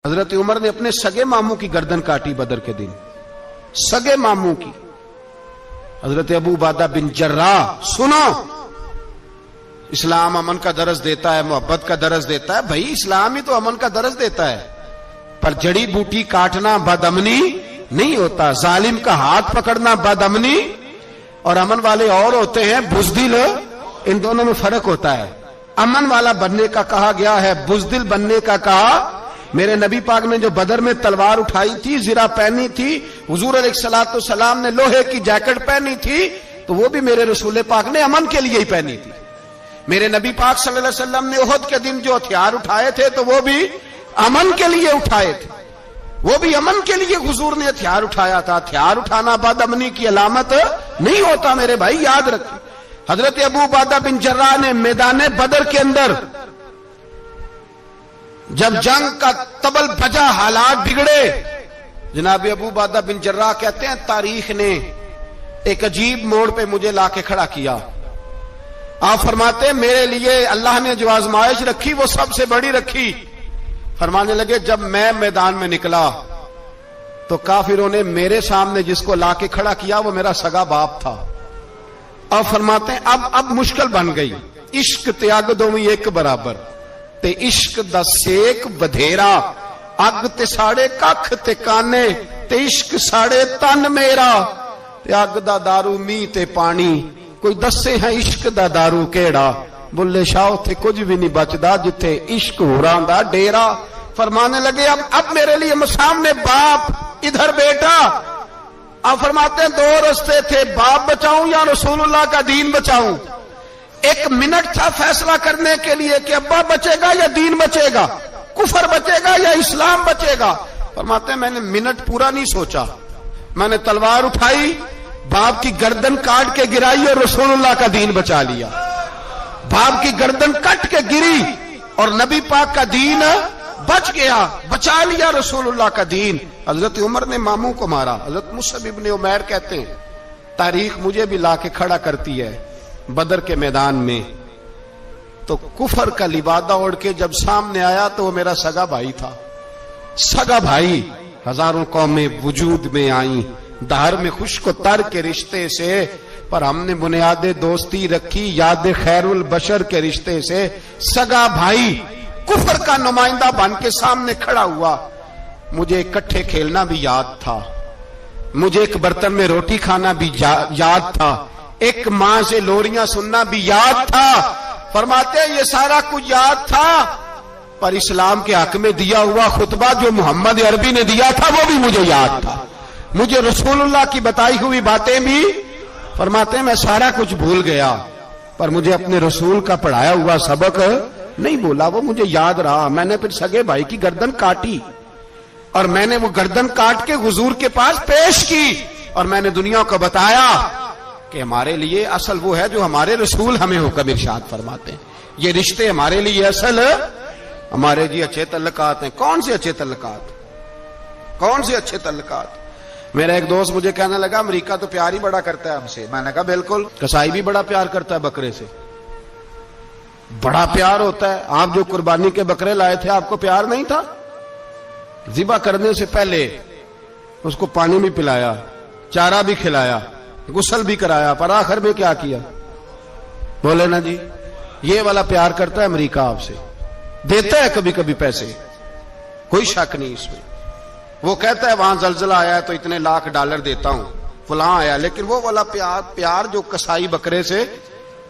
حضرت عمر نے اپنے سگے ماموں کی گردن کاٹی بدر کے دن، سگے ماموں کی۔ حضرت ابو عبیدہ بن جراح، سنو، اسلام امن کا درس دیتا ہے، محبت کا درس دیتا ہے، بھائی اسلام ہی تو امن کا درس دیتا ہے، پر جڑی بوٹی کاٹنا بد امنی نہیں ہوتا، ظالم کا ہاتھ پکڑنا بد امنی، اور امن والے اور ہوتے ہیں بزدل، ان دونوں میں فرق ہوتا ہے۔ امن والا بننے کا کہا گیا ہے، بزدل بننے کا کہا۔ میرے نبی پاک نے جو بدر میں تلوار اٹھائی تھی، زرہ پہنی تھی، حضور علیہ الصلوۃ والسلام نے لوہے کی جیکٹ پہنی تھی، تو وہ بھی میرے رسول پاک نے امن کے لیے ہی پہنی تھی۔ میرے نبی پاک صلی اللہ علیہ وسلم نے احد کے دن جو ہتھیار اٹھائے تھے تو وہ بھی امن کے لیے اٹھائے تھے، وہ بھی امن کے لیے حضور نے ہتھیار اٹھایا تھا۔ ہتھیار اٹھانا بد امنی کی علامت نہیں ہوتا میرے بھائی، یاد رکھیں۔ حضرت ابو عبیدہ بن جراح نے میدان بدر کے اندر جب جنگ کا طبل بجا، حالات بگڑے، جناب ابو عبیدہ بن جراح کہتے ہیں تاریخ نے ایک عجیب موڑ پہ مجھے لا کے کھڑا کیا۔ آپ فرماتے ہیں میرے لیے اللہ نے جو آزمائش رکھی وہ سب سے بڑی رکھی۔ فرمانے لگے جب میں میدان میں نکلا تو کافروں نے میرے سامنے جس کو لا کے کھڑا کیا وہ میرا سگا باپ تھا۔ اور فرماتے ہیں اب مشکل بن گئی، عشق تیاگ دوویں ایک برابر، تے عشق دا سیک بدھیرا، اگ تے ساڑے ککھ تے کانے، تے عشق ساڑے تن میرا، تے اگ دا دارو می تے پانی، کوئی دسے ہیں عشق دا دارو کیڑا، بلے شاہ تھے کچھ بھی نہیں بچدا جتھے عشق ہوراں دا ڈیرا۔ فرمانے لگے اب میرے لیے سامنے باپ، ادھر بیٹا۔ آپ فرماتے ہیں دو رستے تھے، باپ بچاؤں یا رسول اللہ کا دین بچاؤں۔ ایک منٹ تھا فیصلہ کرنے کے لیے کہ ابا بچے گا یا دین بچے گا، کفر بچے گا یا اسلام بچے گا۔ فرماتے ہیں میں نے منٹ پورا نہیں سوچا، میں نے تلوار اٹھائی، باپ کی گردن کاٹ کے گرائی اور رسول اللہ کا دین بچا لیا۔ باپ کی گردن کٹ کے گری اور نبی پاک کا دین بچ گیا، بچا لیا رسول اللہ کا دین۔ حضرت عمر نے ماموں کو مارا۔ حضرت مصعب ابن عمیر کہتے ہیں تاریخ مجھے بھی لا کے کھڑا کرتی ہے بدر کے میدان میں، تو کفر کا لبادہ اوڑھ کے جب سامنے آیا تو وہ میرا سگا بھائی تھا، سگا بھائی۔ ہزاروں قومیں وجود میں آئیں دہر میں خشک و تر کے رشتے سے، پر ہم نے بنیاد دوستی رکھی یاد خیر البشر کے رشتے سے۔ سگا بھائی کفر کا نمائندہ بن کے سامنے کھڑا ہوا۔ مجھے اکٹھے کھیلنا بھی یاد تھا، مجھے ایک برتن میں روٹی کھانا بھی یاد تھا، ایک ماں سے لوریاں سننا بھی یاد تھا۔ فرماتے ہیں یہ سارا کچھ یاد تھا، پر اسلام کے حق میں دیا ہوا خطبہ جو محمد عربی نے دیا تھا وہ بھی مجھے یاد تھا، مجھے رسول اللہ کی بتائی ہوئی باتیں بھی۔ فرماتے ہیں میں سارا کچھ بھول گیا، پر مجھے اپنے رسول کا پڑھایا ہوا سبق نہیں بولا، وہ مجھے یاد رہا۔ میں نے پھر سگے بھائی کی گردن کاٹی اور میں نے وہ گردن کاٹ کے حضور کے پاس پیش کی، اور میں نے دنیا کو بتایا کہ ہمارے لیے اصل وہ ہے جو ہمارے رسول ہمیں حکم ارشاد فرماتے ہیں۔ یہ رشتے ہمارے لیے اصل ہمارے جی اچھے تعلقات ہیں۔ کون سے اچھے تعلقات؟ کون سے اچھے تعلقات؟ میرا ایک دوست مجھے کہنے لگا امریکہ تو پیار ہی بڑا کرتا ہے ہم سے۔ میں نے کہا بالکل، کسائی بھی بڑا پیار کرتا ہے بکرے سے، بڑا پیار ہوتا ہے۔ آپ جو قربانی کے بکرے لائے تھے آپ کو پیار نہیں تھا؟ ذبح کرنے سے پہلے اس کو پانی بھی پلایا، چارہ بھی کھلایا، غسل بھی کرایا، پر آخر میں کیا کیا؟ بولے نا جی، یہ والا پیار کرتا ہے امریکہ آپ سے، دیتا ہے کبھی کبھی پیسے، کوئی شک نہیں اس میں۔ وہ کہتا ہے وہاں زلزلہ آیا ہے تو اتنے لاکھ ڈالر دیتا ہوں، فلاں آیا، لیکن وہ والا پیار جو کسائی بکرے سے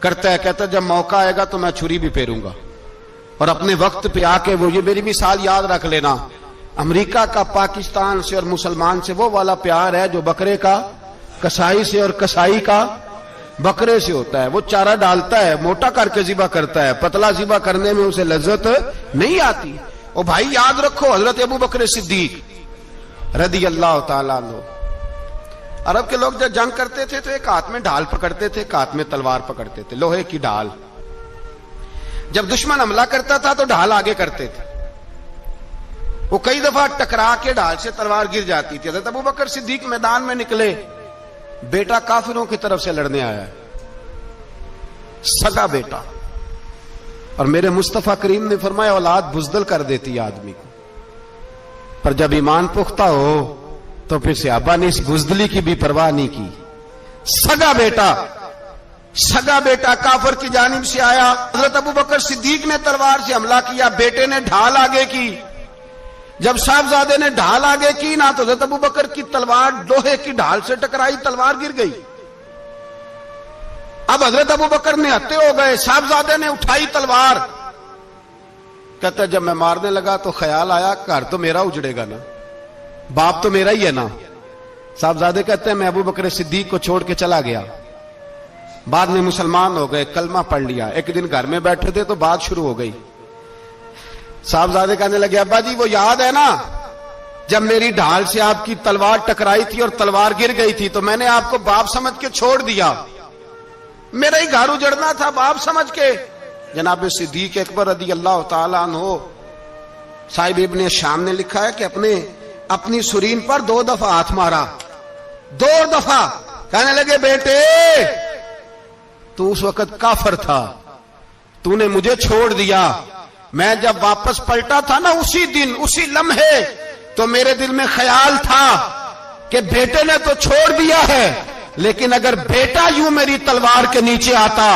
کرتا ہے، کہتا ہے جب موقع آئے گا تو میں چھری بھی پھیروں گا، اور اپنے وقت پہ آ کے وہ، یہ میری مثال یاد رکھ لینا، امریکہ کا پاکستان سے اور مسلمان سے وہ والا پیار ہے جو بکرے کا کسائی سے اور کسائی کا بکرے سے ہوتا ہے۔ وہ چارہ ڈالتا ہے، موٹا کر کے ذبح کرتا ہے، پتلا ذبح کرنے میں اسے لذت نہیں آتی۔ اور بھائی یاد رکھو حضرت ابو بکر صدیق رضی اللہ تعالیٰ عنہ، عرب کے لوگ جب جنگ کرتے تھے تو ایک ہاتھ میں ڈھال پکڑتے تھے، ایک ہاتھ میں تلوار پکڑتے تھے، لوہے کی ڈھال۔ جب دشمن حملہ کرتا تھا تو ڈھال آگے کرتے تھے، وہ کئی دفعہ ٹکرا کے ڈھال سے تلوار گر جاتی تھی۔ حضرت ابو بکر صدیق میدان میں نکلے، بیٹا کافروں کی طرف سے لڑنے آیا ہے، سگا بیٹا، اور میرے مصطفیٰ کریم نے فرمایا اولاد بزدل کر دیتی ہے آدمی کو، پر جب ایمان پختہ ہو تو پھر صحابہ نے اس بزدلی کی بھی پرواہ نہیں کی. سگا بیٹا کافر کی جانب سے آیا. حضرت ابوبکر صدیق نے تلوار سے حملہ کیا, بیٹے نے ڈھال آگے کی. جب صاحبزادے نے ڈھال آگے کی نا تو حضرت ابوبکر کی تلوار لوہے کی ڈھال سے ٹکرائی, تلوار گر گئی. اب حضرت ابوبکر نے ہتے ہو گئے, صاحبزادے نے اٹھائی تلوار. کہتا جب میں مارنے لگا تو خیال آیا گھر تو میرا اجڑے گا نا, باپ تو میرا ہی ہے نا. صاحبزادے کہتے ہیں میں ابوبکر صدیق کو چھوڑ کے چلا گیا. بعد میں مسلمان ہو گئے, کلمہ پڑھ لیا. ایک دن گھر میں بیٹھے تھے تو بات شروع ہو گئی. صاحبزادے کہنے لگے ابا جی وہ یاد ہے نا جب میری ڈھال سے آپ کی تلوار ٹکرائی تھی اور تلوار گر گئی تھی تو میں نے آپ کو باپ سمجھ کے چھوڑ دیا, میرا ہی گھر اجڑنا تھا باپ سمجھ کے. جناب صدیق اکبر رضی اللہ تعالیٰ عنہ صاحب ابن شام نے لکھا ہے کہ اپنی سرین پر 2 دفعہ ہاتھ مارا, 2 دفعہ. کہنے لگے بیٹے تو اس وقت کافر تھا, تو نے مجھے چھوڑ دیا. میں جب واپس پلٹا تھا نا اسی دن اسی لمحے تو میرے دل میں خیال تھا کہ بیٹے نے تو چھوڑ دیا ہے, لیکن اگر بیٹا یوں میری تلوار کے نیچے آتا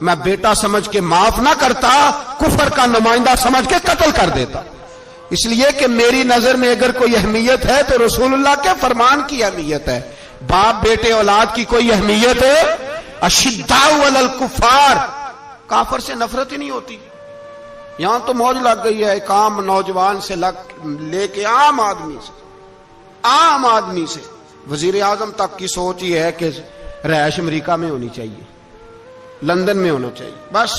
میں بیٹا سمجھ کے معاف نہ کرتا, کفر کا نمائندہ سمجھ کے قتل کر دیتا. اس لیے کہ میری نظر میں اگر کوئی اہمیت ہے تو رسول اللہ کے فرمان کی اہمیت ہے. باپ بیٹے اولاد کی کوئی اہمیت ہے؟ اشداء علی الکفار, کافر سے نفرت ہی نہیں ہوتی. یہاں تو موج لگ گئی ہے ایک عام نوجوان سے لے کے عام آدمی سے وزیر اعظم تک کی سوچ یہ ہے کہ رہائش امریکہ میں ہونی چاہیے, لندن میں ہونا چاہیے, بس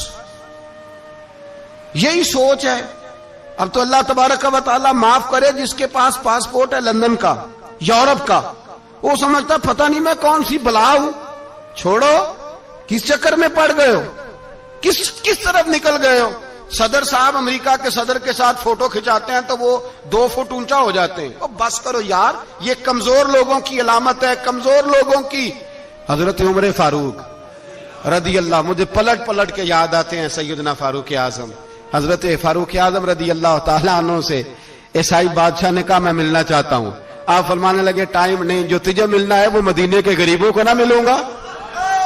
یہی سوچ ہے. اب تو اللہ تبارک و تعالی معاف کرے جس کے پاس پاسپورٹ ہے لندن کا, یورپ کا, وہ سمجھتا پتہ نہیں میں کون سی بلا ہوں. چھوڑو, کس چکر میں پڑ گئے ہو, کس طرف نکل گئے ہو. صدر صاحب امریکہ کے صدر کے ساتھ فوٹو کھچاتے ہیں تو وہ 2 فٹ اونچا ہو جاتے ہیں. بس کرو یار, یہ کمزور لوگوں کی علامت ہے, کمزور لوگوں کی. حضرت عمر فاروق رضی اللہ, مجھے پلٹ کے یاد آتے ہیں سیدنا فاروق اعظم. حضرت فاروق اعظم رضی اللہ تعالیٰ عنہ سے عیسائی بادشاہ نے کہا میں ملنا چاہتا ہوں. آپ فرمانے لگے ٹائم نہیں, جو تجھے ملنا ہے وہ مدینے کے غریبوں کو نہ ملوں گا,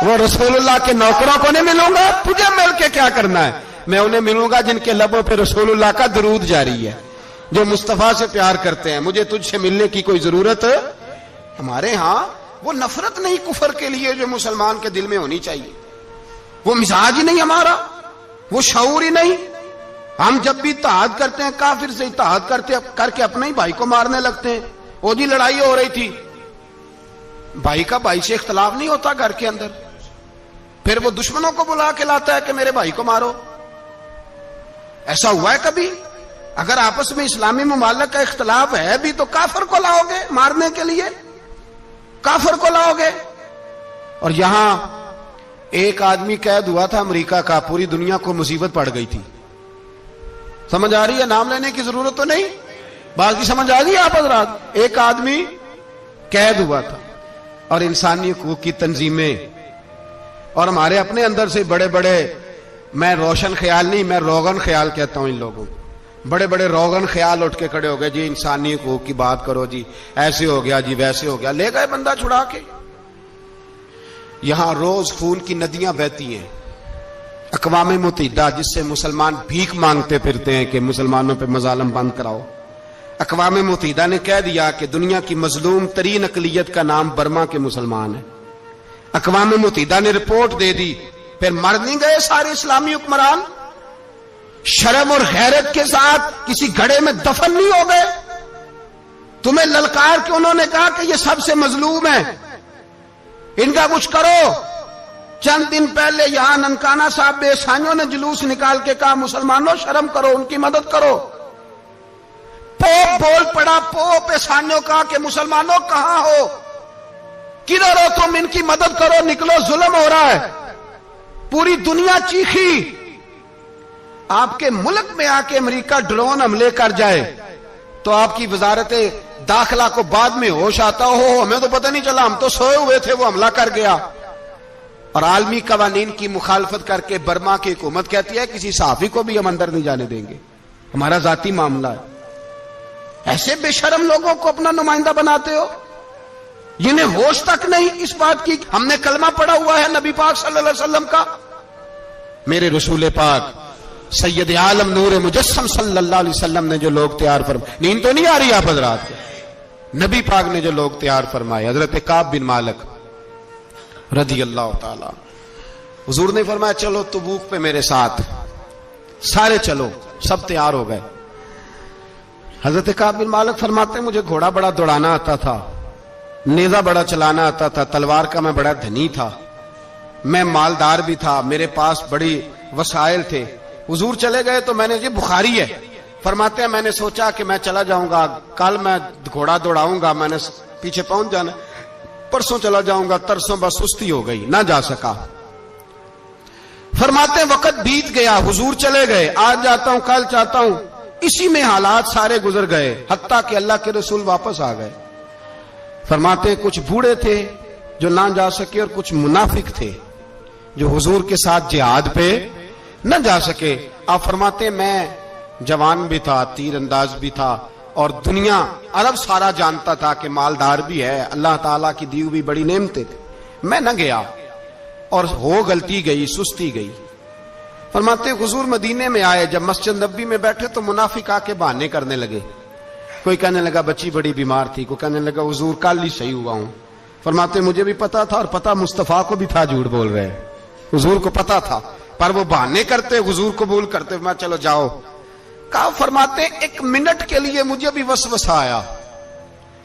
وہ رسول اللہ کے نوکروں کو نہیں ملوں گا, تجھے مل کے کیا کرنا ہے. میں انہیں ملوں گا جن کے لبوں پہ رسول اللہ کا درود جاری ہے, جو مصطفیٰ سے پیار کرتے ہیں. مجھے تجھ سے ملنے کی کوئی ضرورت ہے. ہمارے ہاں وہ نفرت نہیں کفر کے لیے جو مسلمان کے دل میں ہونی چاہیے, وہ مزاج ہی نہیں ہمارا, وہ شعور ہی نہیں. ہم جب بھی اتحاد کرتے ہیں کافر سے اتحاد کر کے اپنے ہی بھائی کو مارنے لگتے ہیں. وہ جی لڑائی ہو رہی تھی, بھائی کا بھائی سے اختلاف نہیں ہوتا گھر کے اندر, پھر وہ دشمنوں کو بلا کے لاتا ہے کہ میرے بھائی کو مارو. ایسا ہوا ہے کبھی؟ اگر آپس میں اسلامی ممالک کا اختلاف ہے بھی تو کافر کو لاؤ گے مارنے کے لیے, کافر کو لاؤ گے. اور یہاں ایک آدمی قید ہوا تھا امریکہ کا, پوری دنیا کو مصیبت پڑ گئی تھی. سمجھ آ رہی ہے؟ نام لینے کی ضرورت تو نہیں, بات کی سمجھ آ گئی آپ حضرات. ایک آدمی قید ہوا تھا اور انسانی حقوق کی تنظیمیں اور ہمارے اپنے اندر سے بڑے بڑے, میں روشن خیال نہیں, میں روغن خیال کہتا ہوں ان لوگوں کو, بڑے بڑے روغن خیال اٹھ کے کھڑے ہو گئے, جی انسانی حقوق کی بات کرو, جی ایسے ہو گیا, جی ویسے ہو گیا. لے گئے بندہ چھڑا کے. یہاں روز خون کی ندیاں بہتی ہیں. اقوام متحدہ جس سے مسلمان بھیک مانگتے پھرتے ہیں کہ مسلمانوں پہ مظالم بند کراؤ, اقوام متحدہ نے کہہ دیا کہ دنیا کی مظلوم ترین اقلیت کا نام برما کے مسلمان ہے. اقوام متحدہ نے رپورٹ دے دی. پھر مر نہیں گئے سارے اسلامی حکمران؟ شرم اور غیرت کے ساتھ کسی گھڑے میں دفن نہیں ہو گئے؟ تمہیں للکار کے انہوں نے کہا کہ یہ سب سے مظلوم ہیں, ان کا کچھ کرو. چند دن پہلے یہاں ننکانہ صاحب بے سانیوں نے جلوس نکال کے کہا مسلمانوں شرم کرو, ان کی مدد کرو. پوپ بول پڑا, پوپ ایسانیوں کہا کہ مسلمانوں کہاں ہو, کدھر ہو تم, ان کی مدد کرو, نکلو, ظلم ہو رہا ہے. پوری دنیا چیخی. آپ کے ملک میں آ کے امریکہ ڈرون حملے کر جائے تو آپ کی وزارت داخلہ کو بعد میں ہوش آتا ہو, ہمیں تو پتہ نہیں چلا, ہم تو سوئے ہوئے تھے, وہ حملہ کر گیا. اور عالمی قوانین کی مخالفت کر کے برما کی حکومت کہتی ہے کسی صحافی کو بھی ہم اندر نہیں جانے دیں گے, ہمارا ذاتی معاملہ ہے. ایسے بے شرم لوگوں کو اپنا نمائندہ بناتے ہو جنہیں ہوش تک نہیں اس بات کی. ہم نے کلمہ پڑھا ہوا ہے نبی پاک صلی اللہ علیہ وسلم کا. میرے رسول پاک سید عالم نور مجسم صلی اللہ علیہ وسلم نے جو لوگ تیار فرمائے, نیند تو نہیں آ رہی آپ حضرات کو, نبی پاک نے جو لوگ تیار فرمائے, حضرت کعب بن مالک رضی اللہ تعالی, حضور نے فرمایا چلو تبوک پہ میرے ساتھ, سارے چلو, سب تیار ہو گئے. حضرت کعب بن مالک فرماتے ہیں مجھے گھوڑا بڑا دوڑانا آتا تھا, نیزہ بڑا چلانا آتا تھا, تلوار کا میں بڑا دھنی تھا, میں مالدار بھی تھا, میرے پاس بڑی وسائل تھے. حضور چلے گئے تو میں نے, یہ بخاری ہے, فرماتے ہیں میں نے سوچا کہ میں چلا جاؤں گا, کل میں گھوڑا دوڑاؤں گا, میں نے پیچھے پہنچ جانا, پرسوں چلا جاؤں گا, ترسوں بس سستی ہو گئی, نہ جا سکا. فرماتے ہیں وقت بیت گیا, حضور چلے گئے, آج جاتا ہوں کل چاہتا ہوں, اسی میں حالات سارے گزر گئے, حتیٰ کہ اللہ کے رسول واپس آ گئے. فرماتے ہیں کچھ بوڑھے تھے جو نہ جا سکے, اور کچھ منافق تھے جو حضور کے ساتھ جہاد پہ نہ جا سکے. آپ فرماتے ہیں میں جوان بھی تھا, تیر انداز بھی تھا, اور دنیا عرب سارا جانتا تھا کہ مالدار بھی ہے, اللہ تعالیٰ کی دی ہوئی بڑی نعمتیں تھیں, میں نہ گیا, اور ہو غلطی گئی, سستی گئی. فرماتے ہیں حضور مدینے میں آئے, جب مسجد نبی میں بیٹھے تو منافق آ کے بہانے کرنے لگے. کوئی کہنے لگا بچی بڑی بیمار تھی, کوئی کہنے لگا حضور کل ہی صحیح ہوا ہوں. فرماتے مجھے بھی پتا تھا, اور پتا مصطفیٰ کو بھی تھا جھوٹ بول رہے ہیں, حضور کو پتا تھا, پر وہ بہانے کرتے, حضور قبول کرتے. میں چلو جاؤ. کہا فرماتے ایک منٹ کے لیے مجھے بھی وسوسہ آیا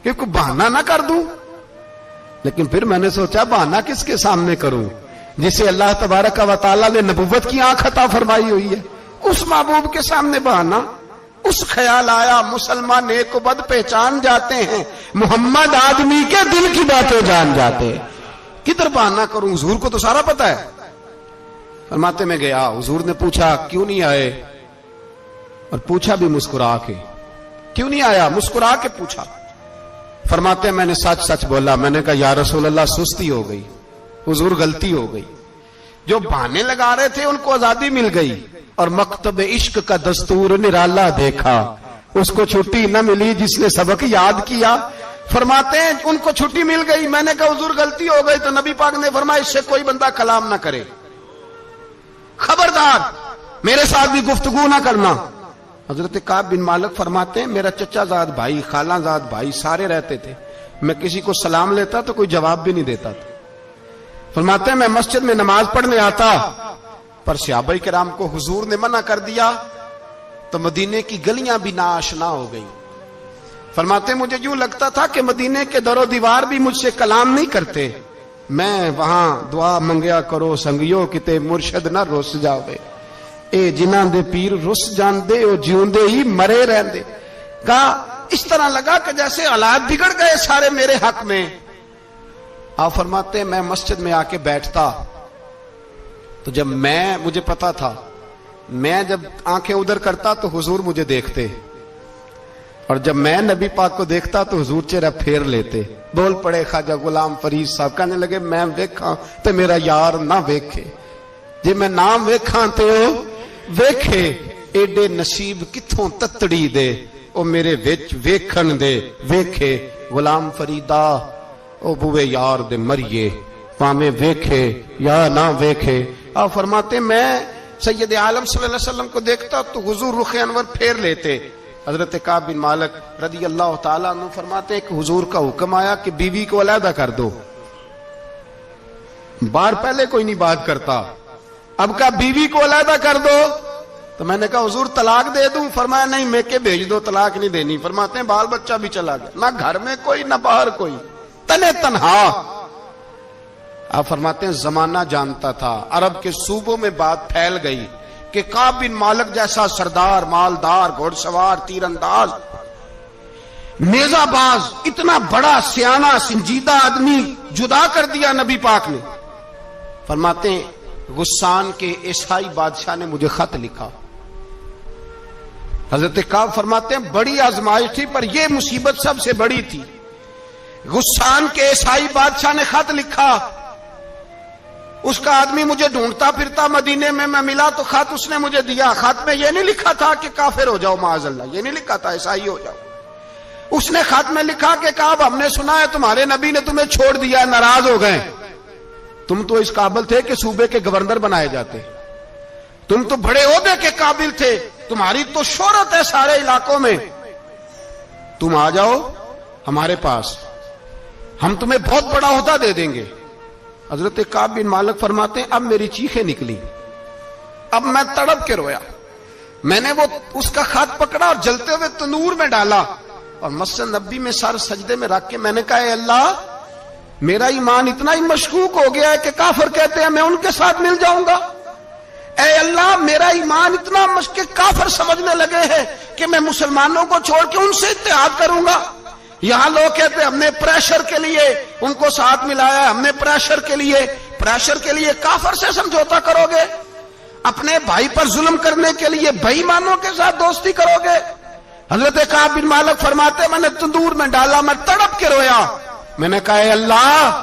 کہ کوئی بہانہ نہ کر دوں, لیکن پھر میں نے سوچا بہانہ کس کے سامنے کروں جسے اللہ تبارک و تعالیٰ نے نبوت کی آنکھ عطا فرمائی ہوئی ہے, اس محبوب کے سامنے بہانہ. اس خیال آیا مسلمان نیک و بد پہچان جاتے ہیں, محمد آدمی کے دل کی باتیں جان جاتے ہیں, کدھر بہانہ کروں, حضور کو تو سارا پتا ہے. فرماتے میں گیا, حضور نے پوچھا کیوں نہیں آئے, اور پوچھا بھی مسکرا کے, کیوں نہیں آیا, مسکرا کے پوچھا. فرماتے ہیں میں نے سچ سچ بولا, میں نے کہا یا رسول اللہ سستی ہو گئی, حضور غلطی ہو گئی. جو بہانے لگا رہے تھے ان کو آزادی مل گئی, اور مکتب عشق کا دستور نرالا دیکھا, اس کو چھٹی نہ ملی جس نے سبق یاد کیا. فرماتے ہیں ان کو چھٹی مل گئی, میں نے کہا حضور غلطی ہو گئی, تو نبی پاک نے فرمایا اس سے کوئی بندہ کلام نہ کرے, خبردار میرے ساتھ بھی گفتگو نہ کرنا. حضرت کعب بن مالک فرماتے ہیں میرا چچا زاد بھائی, خالہ زاد بھائی سارے رہتے تھے, میں کسی کو سلام لیتا تو کوئی جواب بھی نہیں دیتا تھا. فرماتے ہیں میں مسجد میں نماز پڑھنے آتا, پر صحابہ کرام کو حضور نے منع کر دیا تو مدینے کی گلیاں بھی ناآشنا ہو گئی. فرماتے ہیں مجھے یوں لگتا تھا کہ مدینے کے در و دیوار بھی مجھ سے کلام نہیں کرتے, میں وہاں دعا منگیا کرو سنگیو کتے مرشد نہ رس جاوے, اے جنہاں دے پیر رس جاندے او جیوندے ہی مرے رہندے. کہا اس طرح لگا کہ جیسے حالات بگڑ گئے سارے میرے حق میں. آپ فرماتے ہیں میں مسجد میں آ کے بیٹھتا, تو جب مجھے پتا تھا, میں جب آنکھیں ادھر کرتا تو حضور مجھے دیکھتے, اور جب میں نبی پاک کو دیکھتا تو حضور چہرہ پھیر لیتے. بول پڑے خواجہ غلام فرید صاحب, کہنے لگے میں ویکھاں تے میرا یار نہ ویکھے, جے میں نام ویکھاں تے او ویکھے, ایڈے نصیب کتھوں تتڑی دے, او میرے وچ ویکھن دے ویکھے. غلام فریدا او بوے یار دے مریے, پامے ویکھے یا نہ ویکھے. آپ فرماتے میں سید عالم صلی اللہ علیہ وسلم کو دیکھتا تو حضور رخ انور پھیر لیتے. حضرت کعب بن مالک رضی اللہ تعالیٰ عنہ فرماتے کہ حضور کا حکم آیا کہ بیوی کو علیحدہ کر دو. بار پہلے کوئی نہیں بات کرتا, اب کہا بیوی کو علیحدہ کر دو, تو میں نے کہا حضور طلاق دے دوں. فرمایا نہیں میکے بھیج دو, طلاق نہیں دینی. فرماتے ہیں بال بچہ بھی چلا گیا, نہ گھر میں کوئی نہ باہر کوئی, تنے تنہا. آپ فرماتے ہیں زمانہ جانتا تھا, عرب کے صوبوں میں بات پھیل گئی کہ کعب بن مالک جیسا سردار, مالدار, گھوڑ سوار, تیر انداز, نیزہ باز, اتنا بڑا سیانہ سنجیدہ آدمی جدا کر دیا نبی پاک نے. فرماتے ہیں غسان کے عیسائی بادشاہ نے مجھے خط لکھا. حضرت کعب فرماتے ہیں بڑی آزمائش تھی, پر یہ مصیبت سب سے بڑی تھی. غسان کے عیسائی بادشاہ نے خط لکھا, اس کا آدمی مجھے ڈھونڈتا پھرتا مدینے میں, میں ملا تو خط اس نے مجھے دیا. خط میں یہ نہیں لکھا تھا کہ کافر ہو جاؤ معاذ اللہ, یہ نہیں لکھا تھا عیسائی ہو جاؤ. اس نے خط میں لکھا کہ کعب ہم نے سنا ہے تمہارے نبی نے تمہیں چھوڑ دیا، ناراض ہو گئے، تم تو اس قابل تھے کہ صوبے کے گورنر بنائے جاتے، تم تو بڑے عہدے کے قابل تھے، تمہاری تو شہرت ہے سارے علاقوں میں، تم آ جاؤ ہمارے پاس، ہم تمہیں بہت بڑا عہدہ دے دیں گے۔ حضرت کعب بن مالک فرماتے ہیں اب میری چیخیں نکلی، اب میں تڑپ کے رویا، میں نے وہ اس کا خط پکڑا اور جلتے ہوئے تنور میں ڈالا اور مسجد نبی میں سر سجدے میں رکھ کے میں نے کہا اے اللہ، میرا ایمان اتنا ہی مشکوک ہو گیا ہے کہ کافر کہتے ہیں میں ان کے ساتھ مل جاؤں گا، اے اللہ میرا ایمان اتنا مشکوک، کافر سمجھنے لگے ہیں کہ میں مسلمانوں کو چھوڑ کے ان سے اتحاد کروں گا۔ یہاں لوگ کہتے ہیں ہم نے پریشر کے لیے ان کو ساتھ ملایا، ہم نے پریشر کے لیے کافر سے سمجھوتا کرو گے، اپنے بھائی پر ظلم کرنے کے لیے بے ایمانوں کے ساتھ دوستی کرو گے۔ حضرت کعب بن مالک فرماتے میں نے تندور میں ڈالا، میں تڑپ کے رویا، میں نے کہا اے اللہ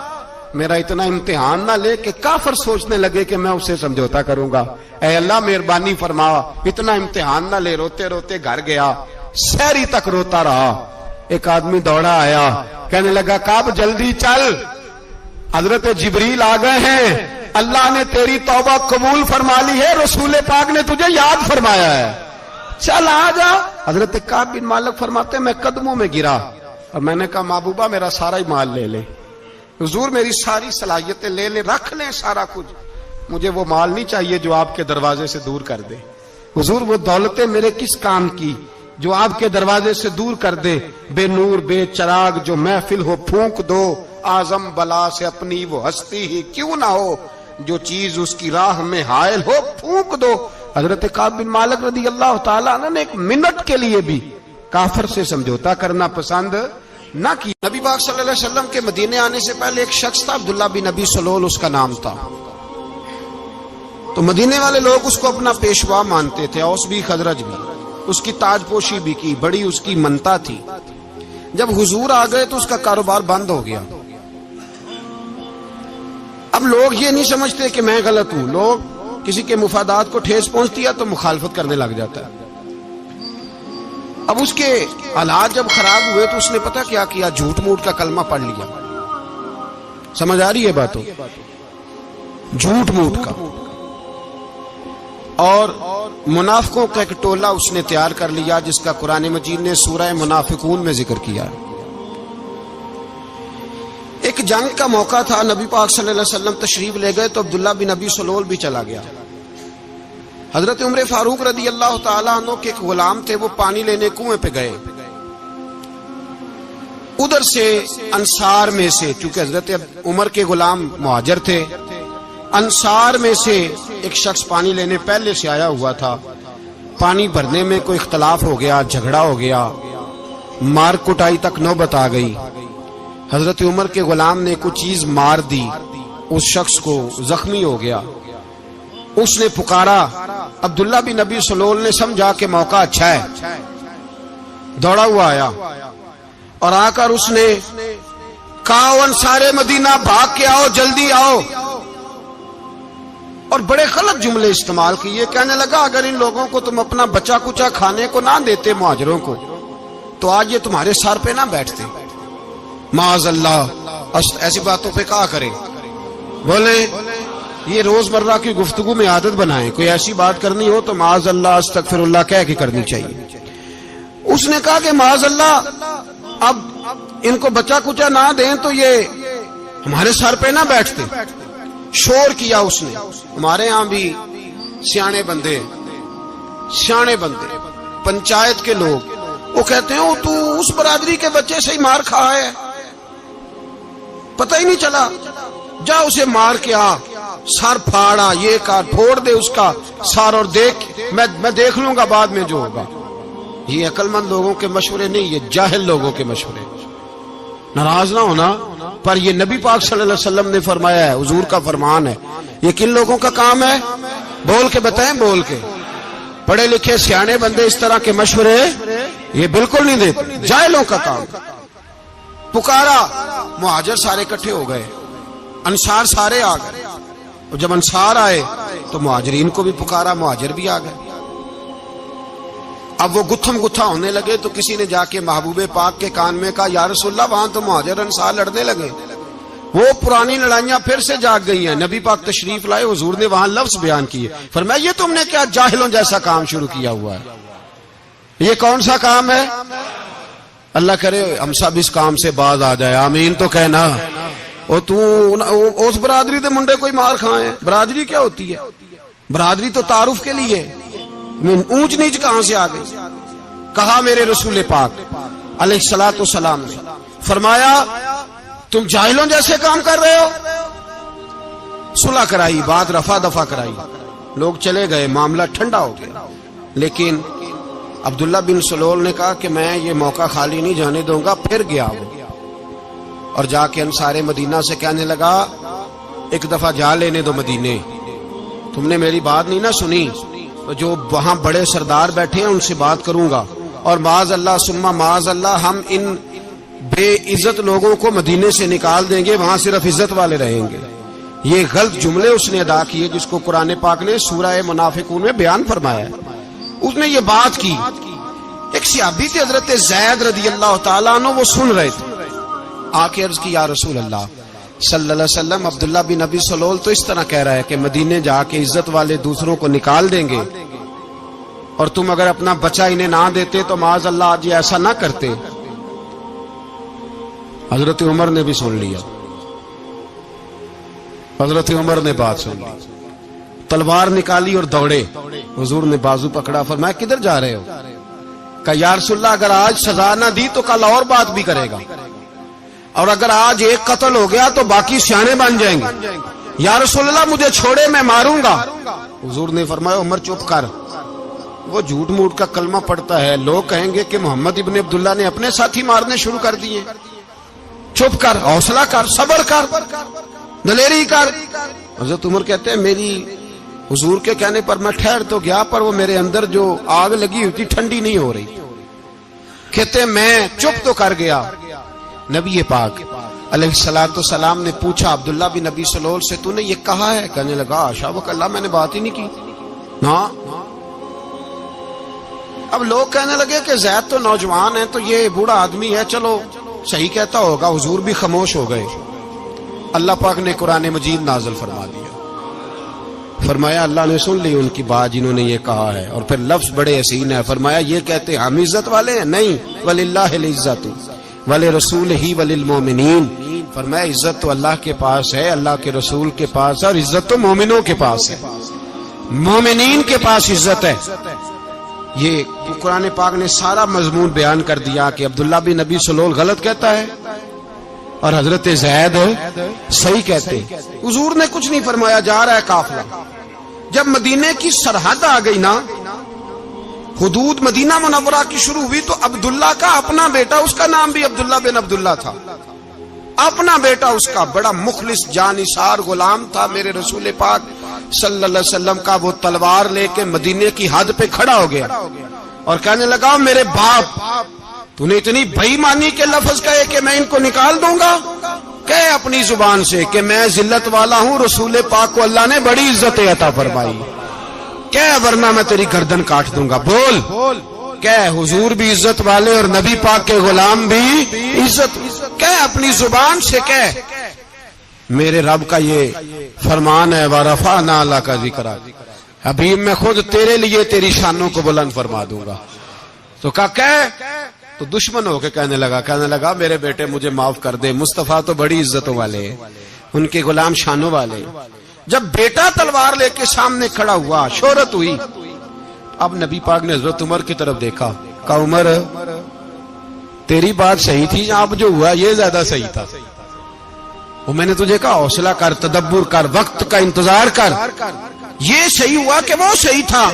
میرا اتنا امتحان نہ لے کہ کافر سوچنے لگے کہ میں اسے سمجھوتا کروں گا، اے اللہ مہربانی فرما اتنا امتحان نہ لے۔ روتے روتے گھر گیا، سحری تک روتا رہا، ایک آدمی دوڑا آیا کہنے لگا کعب جلدی چل، حضرت جبریل آ گئے ہیں، اللہ نے تیری توبہ قبول فرما لی ہے، رسول پاک نے تجھے یاد فرمایا ہے، چل آ جا۔ حضرت کعب بن مالک فرماتے میں قدموں میں گرا اور میں نے کہا محبوبہ میرا سارا ہی مال لے لے، حضور میری ساری صلاحیتیں لے لے، رکھ لیں سارا کچھ، مجھے وہ مال نہیں چاہیے جو آپ کے دروازے سے دور کر دے، حضور وہ دولتیں میرے کس کام کی جو آپ کے دروازے سے دور کر دے، بے نور بے چراغ جو محفل ہو پھونک دو، اعظم بلا سے اپنی وہ ہستی ہی کیوں نہ ہو، جو چیز اس کی راہ میں حائل ہو پھونک دو۔ حضرت کعب بن مالک رضی اللہ تعالیٰ عنہ نے ایک منٹ کے لیے بھی کافر سے سمجھوتا کرنا پسند نہ کی۔ نبی پاک صلی اللہ علیہ وسلم کے مدینے آنے سے پہلے ایک شخص تھا عبداللہ بن ابی سلول اس کا نام تھا، تو مدینے والے لوگ اس کو اپنا پیشوا مانتے تھے، اوس بھی خزرج بھی، اس کی تاج پوشی بھی کی، بڑی اس کی منتا تھی۔ جب حضور آ گئے تو اس کا کاروبار بند ہو گیا۔ اب لوگ یہ نہیں سمجھتے کہ میں غلط ہوں، لوگ کسی کے مفادات کو ٹھیس پہنچتی ہے تو مخالفت کرنے لگ جاتا ہے۔ اب اس کے حالات جب خراب ہوئے تو اس نے پتہ کیا کیا، جھوٹ موٹ کا کلمہ پڑھ لیا۔ سمجھ آ رہی ہے باتوں؟ جھوٹ موٹ کا، اور منافقوں کا ایک ٹولہ اس نے تیار کر لیا جس کا قرآن مجید نے سورہ منافقون میں ذکر کیا۔ ایک جنگ کا موقع تھا، نبی پاک صلی اللہ علیہ وسلم تشریف لے گئے تو عبداللہ بن ابی سلول بھی چلا گیا۔ حضرت عمر فاروق رضی اللہ تعالیٰ عنہ کے ایک غلام تھے، وہ پانی لینے کنویں پہ گئے، ادھر سے انصار میں سے، چونکہ حضرت عمر کے غلام مہاجر تھے، انصار میں سے ایک شخص پانی لینے پہلے سے آیا ہوا تھا، پانی بھرنے میں کوئی اختلاف ہو گیا، جھگڑا ہو گیا، مار کٹائی تک نوبت آ گئی۔ حضرت عمر کے غلام نے کچھ چیز مار دی، اس شخص کو زخمی ہو گیا، اس نے پکارا، عبداللہ بن ابی سلول نے سمجھا کہ موقع اچھا ہے، دوڑا ہوا آیا اور آ کر اس نے کہا انصار مدینہ بھاگ کے آؤ، جلدی آؤ، اور بڑے غلط جملے استعمال کیے، کہنے لگا اگر ان لوگوں کو تم اپنا بچا کچا کھانے کو نہ دیتے مہاجروں کو تو آج یہ تمہارے سر پہ نہ بیٹھتے، معاذ اللہ ایسی باتوں پہ کہا کریں، بولے یہ روزمرہ کی گفتگو میں عادت بنائیں، کوئی ایسی بات کرنی ہو تو معاذ اللہ استغفر اللہ کہہ کے کرنی چاہیے۔ اس نے کہا کہ معاذ اللہ اب ان کو بچا کچا نہ دیں تو یہ ہمارے سر پہ نہ بیٹھتے، شور کیا اس نے۔ ہمارے ہاں بھی سیانے بندے پنچایت کے لوگ وہ کہتے ہیں تو اس برادری کے بچے سے ہی مار کھا ہے، پتہ ہی نہیں چلا، جا اسے مار کے آ، سر پھاڑا، یہ کار پھوڑ دے اس کا سر، اور دیکھ میں دیکھ لوں گا بعد میں جو ہوگا۔ یہ عقل مند لوگوں کے مشورے نہیں، یہ جاہل لوگوں کے مشورے۔ ناراض نہ ہونا، پر یہ نبی پاک صلی اللہ علیہ وسلم نے فرمایا ہے، حضور کا فرمان ہے۔ یہ کن لوگوں کا کام ہے؟ بول کے بتائیں، بول کے۔ پڑھے لکھے سیانے بندے اس طرح کے مشورے یہ بالکل نہیں دیتے، جاہلوں کا کام۔ پکارا، مہاجر سارے اکٹھے ہو گئے، انصار سارے آ گئے، اور جب انصار آئے تو مہاجرین کو بھی پکارا، مہاجر بھی آ گئے۔ اب وہ گتھم گتھا ہونے لگے تو کسی نے جا کے محبوب پاک کے کان میں کہا یا رسول اللہ وہاں تو مہاجر انصار لڑنے لگے، وہ پرانی لڑائیاں پھر سے جاگ گئی ہیں۔ نبی پاک تشریف لائے، حضور نے وہاں لفظ بیان کیے، فرمایا یہ تم نے کیا جاہلوں جیسا کام شروع کیا ہوا ہے، یہ کون سا کام ہے؟ اللہ کرے ہم سب اس کام سے باز آ جائے، آمین تو کہنا۔ اور تو اس برادری دے منڈے کوئی مار کھائے، برادری کیا ہوتی ہے؟ برادری تو تعارف کے لیے، اونچ نیچ کہاں سے آ گئی؟ کہا میرے رسول پاک علیہ الصلوۃ والسلام نے، فرمایا تم جاہلوں جیسے کام کر رہے ہو۔ صلح کرائی، بات رفع دفع کرائی، لوگ چلے گئے، معاملہ ٹھنڈا ہو گیا۔ لیکن عبداللہ بن سلول نے کہا کہ میں یہ موقع خالی نہیں جانے دوں گا، پھر گیا وہ اور جا کے انصار مدینہ سے کہنے لگا ایک دفعہ جا لینے دو مدینے، تم نے میری بات نہیں نہ سنی تو جو وہاں بڑے سردار بیٹھے ہیں ان سے بات کروں گا، اور معاذ اللہ ثم معاذ اللہ ہم ان بے عزت لوگوں کو مدینے سے نکال دیں گے، وہاں صرف عزت والے رہیں گے۔ یہ غلط جملے اس نے ادا کیے جس کو قرآن پاک نے سورہ منافقون میں بیان فرمایا ہے۔ اس نے یہ بات کی، ایک صحابی تھے حضرت زید رضی اللہ تعالیٰ عنہ، وہ سن رہے تھے، آ کے عرض کی یا رسول اللہ صلی اللہ علیہ وسلم عبداللہ بن ابی سلول تو اس طرح کہہ رہا ہے کہ مدینے جا کے عزت والے دوسروں کو نکال دیں گے، اور تم اگر اپنا بچہ انہیں نہ دیتے تو معاذ اللہ آج یہ ایسا نہ کرتے۔ حضرت عمر نے بھی سن لیا، حضرت عمر نے بات سن لی، تلوار نکالی اور دوڑے، حضور نے بازو پکڑا، فرمایا کدھر جا رہے ہو؟ کہا یا رسول اللہ اگر آج سزا نہ دی تو کل اور بات بھی کرے گا، اور اگر آج ایک قتل ہو گیا تو باقی سیانے بن جائیں گے، یا رسول اللہ مجھے چھوڑے میں ماروں گا۔ حضور نے فرمایا عمر چپ کر، وہ جھوٹ موٹ کا کلمہ پڑتا ہے، لوگ کہیں گے کہ محمد ابن عبداللہ نے اپنے ساتھی مارنے شروع کر دیے، چپ کر، حوصلہ کر، صبر کر، دلیری کر۔ حضرت عمر کہتے ہیں میری حضور کے کہنے پر میں ٹھہر تو گیا، پر وہ میرے اندر جو آگ لگی ہوئی تھی ٹھنڈی نہیں ہو رہی۔ کہتے ہیں میں چپ تو کر گیا۔ نبی پاک علیہ الصلوۃ والسلام نے پوچھا عبداللہ بن ابی سلول سے تو نے یہ کہا ہے؟ کہنے لگا حاشا وکلا میں نے بات ہی نہیں کی نا۔ اب لوگ کہنے لگے کہ زید تو نوجوان ہے تو یہ بوڑھا آدمی ہے، چلو صحیح کہتا ہوگا۔ حضور بھی خاموش ہو گئے۔ اللہ پاک نے قرآن مجید نازل فرما دیا، فرمایا اللہ نے سن لی ان کی بات جنہوں نے یہ کہا ہے، اور پھر لفظ بڑے حسین ہے، فرمایا یہ کہتے ہم عزت والے ہیں؟ نہیں، وللہ العزت ولرسولہ وللمؤمنین، فرمایا عزت تو اللہ کے پاس ہے، اللہ کے رسول کے پاس ہے، اور عزت تو مومنوں کے پاس ہے، مومنین کے پاس عزت ہے۔ یہ قرآن پاک نے سارا مضمون بیان کر دیا کہ عبداللہ بن ابی سلول غلط کہتا ہے اور حضرت زید صحیح کہتے۔ حضور نے کچھ نہیں فرمایا، جا رہا ہے قافلہ۔ جب مدینے کی سرحد آ گئی نا، حدود مدینہ منورہ کی شروع ہوئی، تو عبداللہ کا اپنا بیٹا، اس کا نام بھی عبداللہ بن عبداللہ تھا، اپنا بیٹا اس کا بڑا مخلص جانثار غلام تھا میرے رسول پاک صلی اللہ علیہ وسلم کا، وہ تلوار لے کے مدینے کی حد پہ کھڑا ہو گیا اور کہنے لگا میرے باپ تو نے اتنی بے ایمانی کے لفظ کہے کہ میں ان کو نکال دوں گا؟ کہے اپنی زبان سے کہ میں ذلت والا ہوں، رسول پاک کو اللہ نے بڑی عزت عطا فرمائی، کہے ورنہ میں تیری گردن کاٹ دوں گا۔ بول، کہے حضور بھی عزت والے اور نبی پاک کے غلام بھی عزت، کہے اپنی زبان سے، کہے میرے رب کا یہ فرمان ہے وَرَفَعْنَا لَكَ ذِكْرَكَ، حبیب میں خود تیرے لیے تیری شانوں کو بلند فرما دوں گا۔ تو کہا تو دشمن ہو کے کہنے لگا میرے بیٹے مجھے معاف کر دے، مصطفیٰ تو بڑی عزتوں والے، ان کے غلام شانوں والے۔ جب بیٹا تلوار لے کے سامنے کھڑا ہوا، شہرت ہوئی، اب نبی پاک نے حضرت عمر کی طرف دیکھا، کہا عمر تیری بات صحیح تھی، اب جو ہوا یہ زیادہ صحیح تھا، وہ میں نے تجھے کہا حوصلہ کر، تدبر کر، وقت کا انتظار کر، یہ صحیح ہوا کہ وہ صحیح تھا۔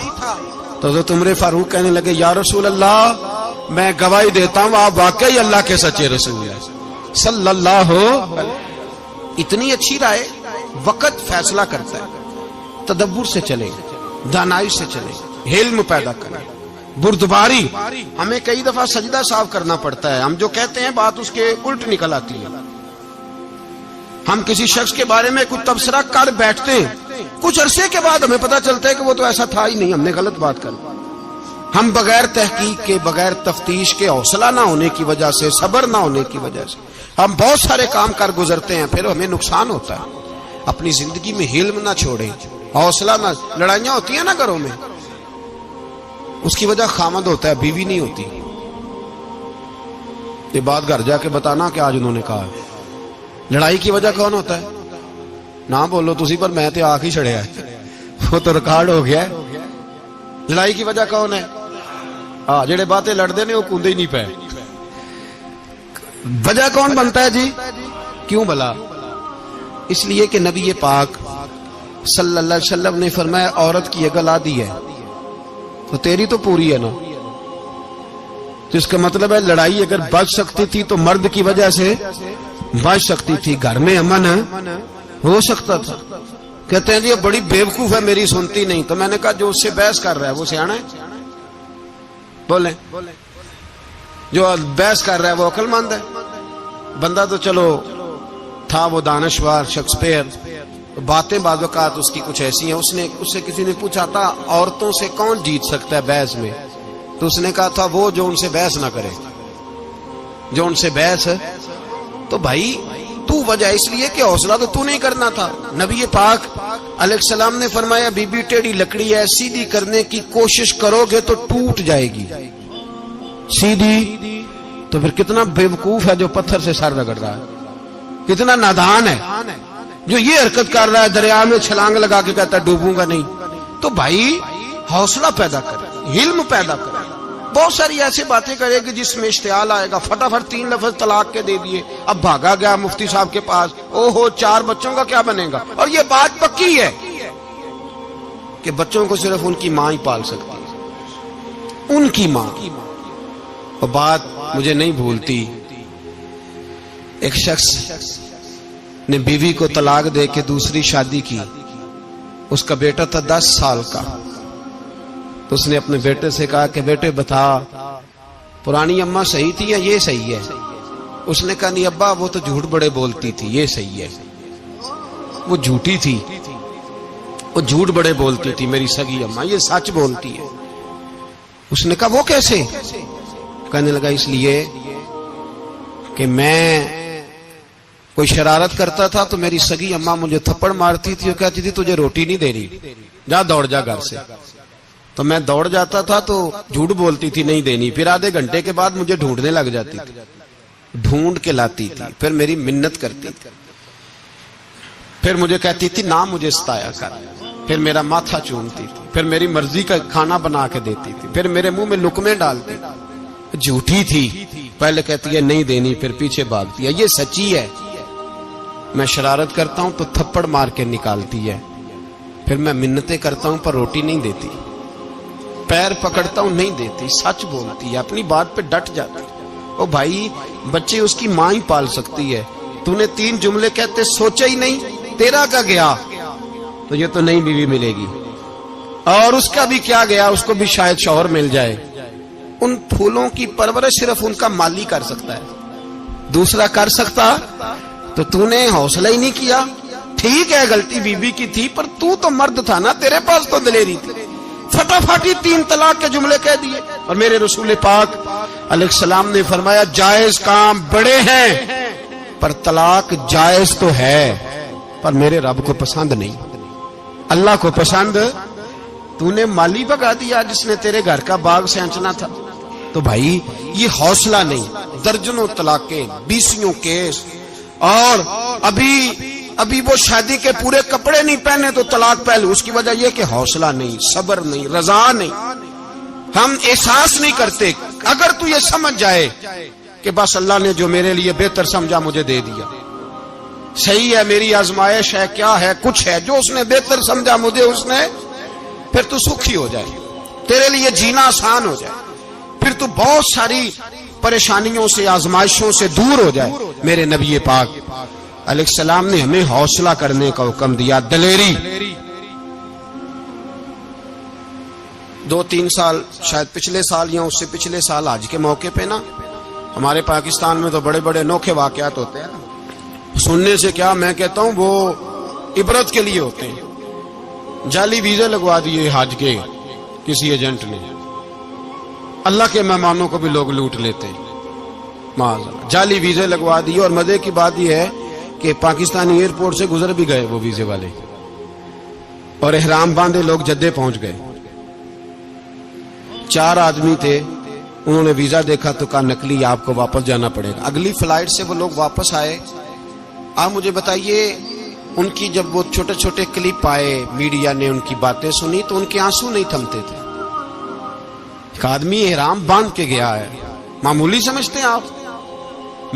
تو حضرت عمر فاروق کہنے لگے یا رسول اللہ میں گواہی دیتا ہوں آپ واقعی اللہ کے سچے رسول ہیں صلی اللہ علیہ۔ اتنی اچھی رائے، وقت فیصلہ کرتا ہے، تدبر سے چلے، دانائی سے چلے، علم پیدا کرے، بردباری۔ ہمیں کئی دفعہ سجدہ صاف کرنا پڑتا ہے، ہم جو کہتے ہیں بات اس کے الٹ نکل آتی ہے۔ ہم کسی شخص کے بارے میں کچھ تبصرہ کر بیٹھتے ہیں، کچھ عرصے کے بعد ہمیں پتہ چلتا ہے کہ وہ تو ایسا تھا ہی نہیں، ہم نے غلط بات کر۔ ہم بغیر تحقیق کے، بغیر تفتیش کے، حوصلہ نہ ہونے کی وجہ سے، صبر نہ ہونے کی وجہ سے ہم بہت سارے کام کر گزرتے ہیں، پھر ہمیں نقصان ہوتا ہے۔ اپنی زندگی میں حلم نہ چھوڑیں، حوصلہ نہ، لڑائیاں ہوتی ہیں نا گھروں میں، اس کی وجہ خامد ہوتا ہے، بیوی نہیں ہوتی۔ یہ بات گھر جا کے بتانا کہ آج انہوں نے کہا ہے۔ لڑائی کی وجہ کون ہوتا ہے؟ نہ بولو تسی، پر میں تے آخ ہی چھڑیا ہے، وہ تو ریکارڈ ہو گیا ہے۔ لڑائی کی وجہ کون ہے؟ جڑے باتیں لڑتے ہیں وہ کندے ہی نہیں پے۔ وجہ کون بنتا ہے جی؟ کیوں بلا؟ اس لیے کہ نبی پاک صلی اللہ علیہ وسلم نے فرمایا عورت کی اگل آدھی ہے تو تیری تو پوری ہے نا، تو اس کا مطلب ہے لڑائی اگر بچ سکتی تھی تو مرد کی وجہ سے بچ سکتی تھی، گھر میں امن ہو سکتا تھا۔ کہتے ہیں جی یہ بڑی بیوقوف ہے، میری سنتی نہیں۔ تو میں نے کہا جو اس سے بحث کر رہا ہے وہ سیانا ہے؟ بولیں، جو بحث کر رہا ہے وہ عقل مند ہے؟ بندہ تو چلو تھا وہ دانشور شیکسپیئر، باتیں بعض اوقات اس کی کچھ ایسی ہیں۔ اس سے کسی نے پوچھا تھا عورتوں سے کون جیت سکتا ہے بحث میں، تو اس نے کہا تھا وہ جو ان سے بحث نہ کرے، جو ان سے بحث۔ تو بھائی تو وجہ اس لیے کہ حوصلہ تو نہیں کرنا تھا۔ نبی پاک علیہ السلام نے فرمایا بی بی ٹیڑھی لکڑی ہے، سیدھی کرنے کی کوشش کرو گے تو ٹوٹ جائے گی سیدھی۔ تو پھر کتنا بیوقوف ہے جو پتھر سے سر رگڑ رہا ہے، کتنا نادان ہے جو یہ حرکت کر رہا ہے، دریا میں چھلانگ لگا کے کہتا ہے ڈوبوں گا نہیں۔ تو بھائی حوصلہ پیدا کرے، علم پیدا کرے، بہت ساری ایسی باتیں کرے کہ جس میں اشتعال آئے گا، فٹافٹ 3 لفظ طلاق کے دے دیے، اب بھاگا گیا مفتی صاحب کے پاس، او ہو 4 بچوں کا کیا بنے گا؟ اور یہ بات پکی ہے کہ بچوں کو صرف ان کی ماں ہی پال سکتی ہے، ان کی ماں۔ اور بات مجھے نہیں بھولتی، ایک شخص نے بیوی کو طلاق دے کے دوسری شادی کی، اس کا بیٹا تھا 10 سال کا، تو اس نے اپنے بیٹے سے کہا کہ بیٹے بتا پرانی اماں صحیح تھی یا یہ صحیح ہے؟ اس نے کہا نہیں ابا وہ تو جھوٹ بڑے بولتی تھی، یہ صحیح ہے۔ وہ جھوٹی تھی، وہ جھوٹ بڑے بولتی تھی میری سگی اماں، یہ سچ بولتی ہے۔ اس نے کہا وہ کیسے؟ کہنے لگا اس لیے کہ میں کوئی شرارت کرتا تھا تو میری سگی اماں مجھے تھپڑ مارتی تھی اور کہتی تھی تجھے روٹی نہیں دے رہی، جا دوڑ جا گھر سے۔ تو میں دوڑ جاتا تھا تو جھوٹ بولتی تھی نہیں دینی، پھر آدھے گھنٹے کے بعد مجھے ڈھونڈنے لگ جاتی تھی، ڈھونڈ کے لاتی تھی، پھر میری منت کرتی تھی، پھر مجھے کہتی تھی نہ مجھے ستایا کر، پھر میرا ماتھا چومتی تھی، پھر میری مرضی کا کھانا بنا کے دیتی تھی، پھر میرے منہ میں لقمے ڈالتی تھی۔ جھوٹی تھی، پہلے کہتی ہے نہیں دینی، پھر پیچھے بھاگتی ہے۔ یہ سچی ہے، میں شرارت کرتا ہوں تو تھپڑ مار کے نکالتی ہے، پھر میں منتیں کرتا ہوں پر روٹی نہیں دیتی، پیر پکڑتا ہوں نہیں دیتی، سچ بولتی ہے، اپنی بات پہ ڈٹ جاتی۔ او بھائی بچے اس کی ماں ہی پال سکتی ہے، تو نے 3 جملے کہتے سوچا ہی نہیں، تیرا کا گیا تو یہ تو نئی بیوی ملے گی، اور اس کا بھی کیا گیا، اس کو بھی شاید شوہر مل جائے۔ ان پھولوں کی پرورش صرف ان کا مالی کر سکتا ہے، دوسرا کر سکتا تو نے حوصلہ ہی نہیں کیا۔ ٹھیک ہے غلطی بی بی کی تھی، پر تو مرد تھا نا، تیرے پاس تو دلیری تھی، فٹافٹ 3 طلاق کے جملے کہہ دیے۔ اور میرے رسول پاک علیہ السلام نے فرمایا جائز کام بڑے ہیں، پر طلاق جائز تو ہے پر میرے رب کو پسند نہیں، اللہ کو پسند۔ تو نے مالی بگا دیا جس نے تیرے گھر کا باغ سینچنا تھا۔ تو بھائی یہ حوصلہ نہیں، درجنوں طلاقیں، 20 کیس، اور ابھی وہ شادی کے پورے کپڑے نہیں پہنے تو طلاق پہلے، اس کی وجہ یہ کہ حوصلہ نہیں، صبر نہیں، رضا نہیں، ہم احساس نہیں کرتے۔ اگر تو یہ سمجھ جائے کہ بس اللہ نے جو میرے لیے بہتر سمجھا مجھے دے دیا، صحیح ہے میری آزمائش ہے، کیا ہے کچھ ہے جو اس نے بہتر سمجھا مجھے اس نے، پھر تو سکھی ہو جائے، تیرے لیے جینا آسان ہو جائے، پھر تو بہت ساری پریشانیوں سے آزمائشوں سے دور ہو جائے۔ میرے نبی پاک علیہ السلام نے ہمیں حوصلہ کرنے کا حکم دیا، دلیری۔ 2-3 سال شاید پچھلے سال یا اس سے پچھلے سال حج کے موقع پہ نا، ہمارے پاکستان میں تو بڑے بڑے انوکھے واقعات ہوتے ہیں، سننے سے کیا میں کہتا ہوں وہ عبرت کے لیے ہوتے ہیں۔ جعلی ویزے لگوا دیے حج کے کسی ایجنٹ نے، اللہ کے مہمانوں کو بھی لوگ لوٹ لیتے ہیں، معاذ جعلی ویزے لگوا دیے. اور مزے کی بات یہ ہے کہ پاکستانی ایئرپورٹ سے گزر بھی گئے وہ ویزے والے، اور احرام باندھے لوگ جدے پہنچ گئے. 4 آدمی تھے، انہوں نے ویزا دیکھا تو کہا نقلی، آپ کو واپس جانا پڑے گا. اگلی فلائٹ سے وہ لوگ واپس آئے. آپ مجھے بتائیے، ان کی جب وہ چھوٹے چھوٹے کلپ آئے، میڈیا نے ان کی باتیں سنی تو ان کے آنسو نہیں تھمتے تھے. ایک آدمی احرام باندھ کے گیا ہے، معمولی سمجھتے ہیں آپ؟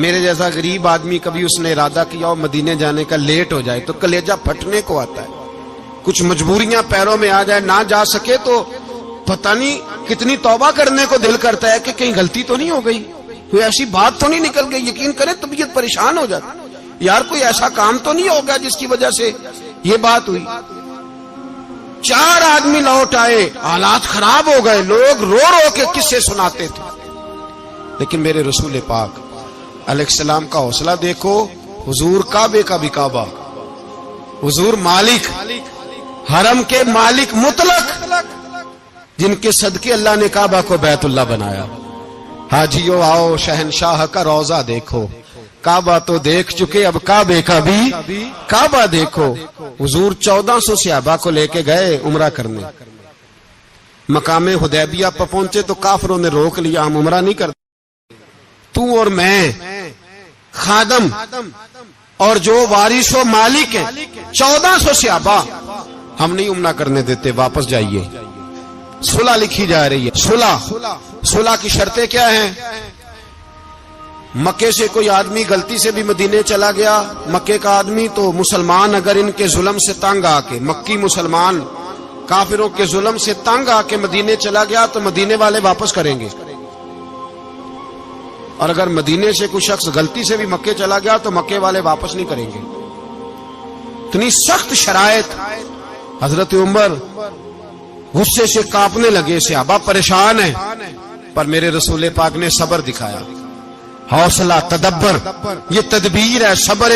میرے جیسا غریب آدمی کبھی اس نے ارادہ کیا اور مدینے جانے کا لیٹ ہو جائے تو کلیجہ پھٹنے کو آتا ہے. کچھ مجبوریاں پیروں میں آ جائے، نہ جا سکے تو پتہ نہیں کتنی توبہ کرنے کو دل کرتا ہے کہ کہیں غلطی تو نہیں ہو گئی، کوئی ایسی بات تو نہیں نکل گئی. یقین کریں طبیعت پریشان ہو جاتی، یار کوئی ایسا کام تو نہیں ہو گیا جس کی وجہ سے یہ بات ہوئی. 4 آدمی لوٹ آئے، حالات خراب ہو گئے، لوگ رو رو کے قصے سناتے تھے. لیکن میرے رسول پاک علیہ السلام کا حوصلہ دیکھو. حضور کعبے کا بھی کعبہ، حضور مالک، حرم کے مالک مطلق، جن کے صدقے اللہ نے کعبہ کو بیت اللہ بنایا. حاجیو آؤ شہنشاہ کا روضہ دیکھو، کعبہ تو دیکھ چکے، اب کعبے کا بھی کعبہ دیکھو. حضور 1400 صحابہ کو لے کے گئے عمرہ کرنے. مقام حدیبیہ پر پہنچے تو کافروں نے روک لیا، ہم عمرہ نہیں کرتے. تو اور میں خادم اور جو وارث و مالک ہیں 1400 صحابہ، ہم نہیں عمرہ کرنے دیتے، واپس جائیے. صلح لکھی جا رہی ہے. صلح کی شرطیں کیا ہیں؟ مکے سے کوئی آدمی غلطی سے بھی مدینے چلا گیا، مکے کا آدمی، تو مسلمان اگر ان کے ظلم سے تنگ آ کے، مکی مسلمان کافروں کے ظلم سے تنگ آ کے مدینے چلا گیا تو مدینے والے واپس کریں گے. اور اگر مدینے سے کوئی شخص غلطی سے بھی مکے چلا گیا تو مکے والے واپس نہیں کریں گے. اتنی سخت شرائط. حضرت عمر غصے سے کانپنے لگے، صحابہ پریشان ہیں، پر میرے رسول پاک نے صبر دکھایا. حوصلہ، تدبر، یہ تدبیر ہے، صبر.